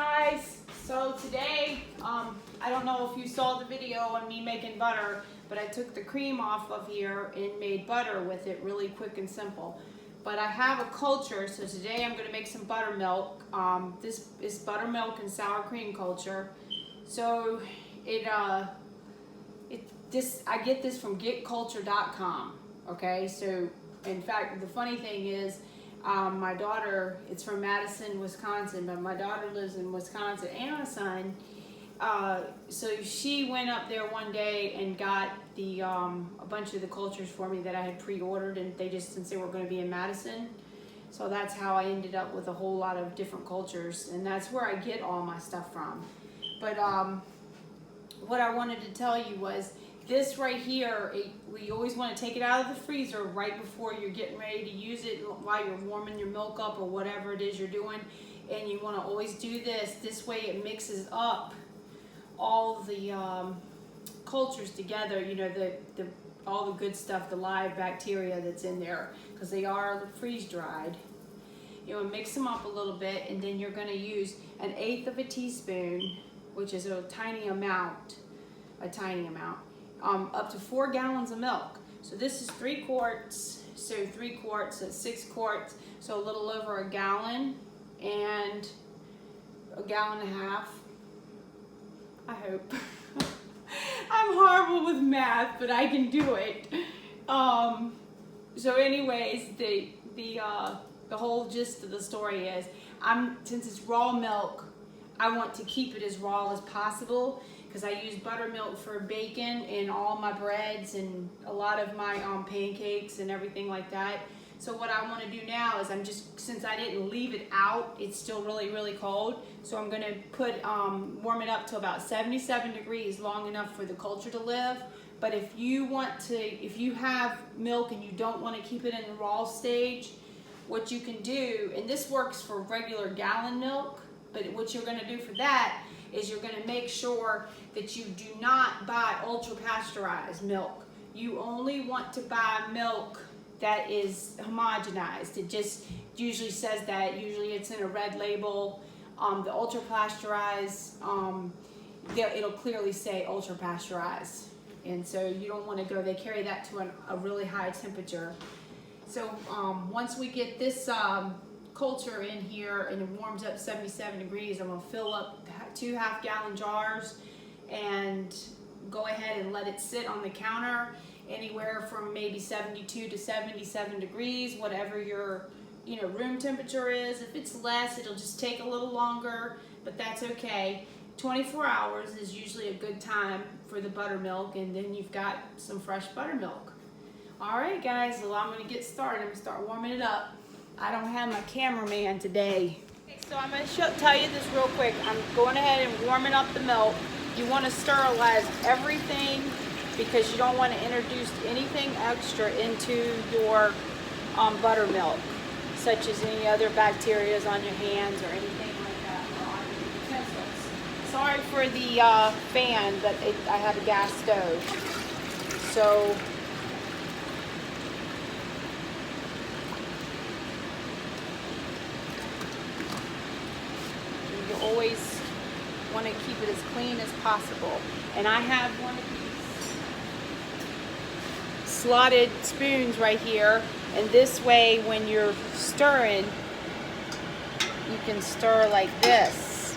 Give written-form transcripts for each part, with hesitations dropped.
guys, so today I don't know if you saw the video on me making butter, but I took the cream off of here and made butter with it really quick and simple. But I have a culture, so today I'm going to make some buttermilk. This is buttermilk and sour cream culture. So I get this from getculture.com. Okay, so in fact the funny thing is my daughter, it's from Madison, Wisconsin, but my daughter lives in Wisconsin and my son. So she went up there one day and got the a bunch of the cultures for me that I had pre-ordered, and they just, since they were going to be in Madison, so that's how I ended up with a whole lot of different cultures, and that's where I get all my stuff from. But what I wanted to tell you was this right here, we always want to take it out of the freezer right before you're getting ready to use it, while you're warming your milk up or whatever it is you're doing, and you want to always do this. This way it mixes up all the cultures together, you know, all the good stuff, the live bacteria that's in there, because they are freeze dried. You know, mix them up a little bit, and then you're going to use 1/8 of a teaspoon, which is a tiny amount, up to 4 gallons of milk. So this is 3 quarts, so 3 quarts, that's 6 quarts, so a little over a gallon and a gallon and a half. I hope. I'm horrible with math, but I can do it. So anyways, the whole gist of the story is, since it's raw milk, I want to keep it as raw as possible, because I use buttermilk for bacon and all my breads and a lot of my pancakes and everything like that. So what I want to do now is, since I didn't leave it out, it's still really, really cold. So I'm going to warm it up to about 77 degrees, long enough for the culture to live. But if you have milk and you don't want to keep it in the raw stage, what you can do, and this works for regular gallon milk, but what you're going to do for that is you're going to make sure that you do not buy ultra pasteurized milk. You only want to buy milk that is homogenized. It just usually says that. Usually it's in a red label. The ultra pasteurized, it'll clearly say ultra pasteurized. And so you don't want to go, they carry that to a really high temperature. So once we get this culture in here and it warms up 77 degrees, I'm going to fill up 2 half-gallon jars and go ahead and let it sit on the counter anywhere from maybe 72 to 77 degrees, whatever your room temperature is. If it's less, it'll just take a little longer, but that's okay. 24 hours is usually a good time for the buttermilk, and then you've got some fresh buttermilk. All right, guys, well, I'm going to get started. I'm going to start warming it up. I don't have my cameraman today. Okay, so I'm going to tell you this real quick. I'm going ahead and warming up the milk. You want to sterilize everything, because you don't want to introduce anything extra into your buttermilk, such as any other bacteria on your hands or anything like that, or on your utensils. Sorry for the fan, but I have a gas stove. So you always want to keep it as clean as possible. And I have one of these slotted spoons right here, and this way when you're stirring, you can stir like this.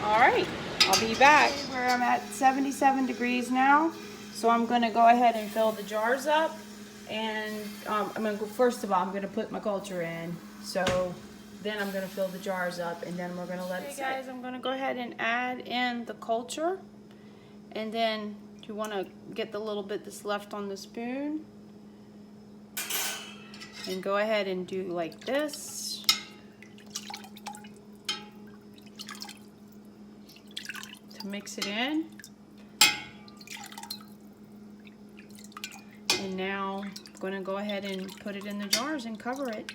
All right, I'll be back. Where I'm at 77 degrees now, so I'm going to go ahead and fill the jars up, and I'm going to go, first of all, I'm going to put my culture in, so then I'm going to fill the jars up, and then we're going to let it sit. Guys, I'm going to go ahead and add in the culture. And then you want to get the little bit that's left on the spoon and go ahead and do like this. To mix it in. And now I'm going to go ahead and put it in the jars and cover it.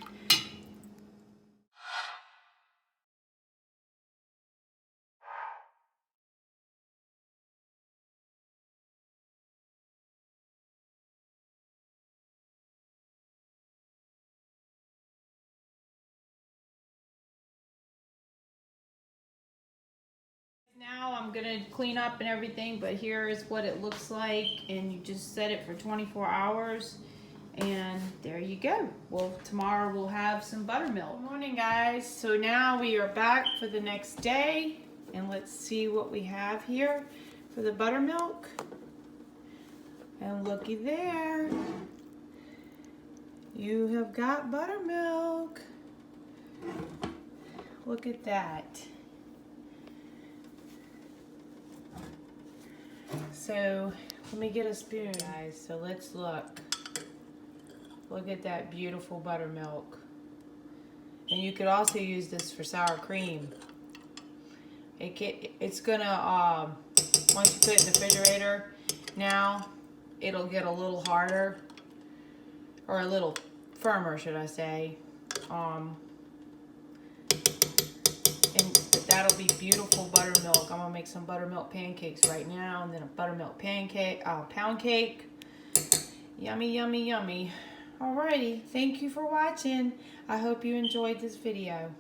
Now I'm gonna clean up and everything, but here is what it looks like, and you just set it for 24 hours, and there you go. Well, tomorrow we'll have some buttermilk. Good morning, guys. So now we are back for the next day, and let's see what we have here for the buttermilk. And looky there, you have got buttermilk. Look at that. So let me get a spoon, guys. So let's look. Look at that beautiful buttermilk. And you could also use this for sour cream. It's gonna, once you put it in the refrigerator, now it'll get a little harder, or a little firmer, should I say. But that'll be beautiful buttermilk. I'm gonna make some buttermilk pancakes right now, and then a buttermilk pound cake. Yummy, yummy, yummy. Alrighty, thank you for watching. I hope you enjoyed this video.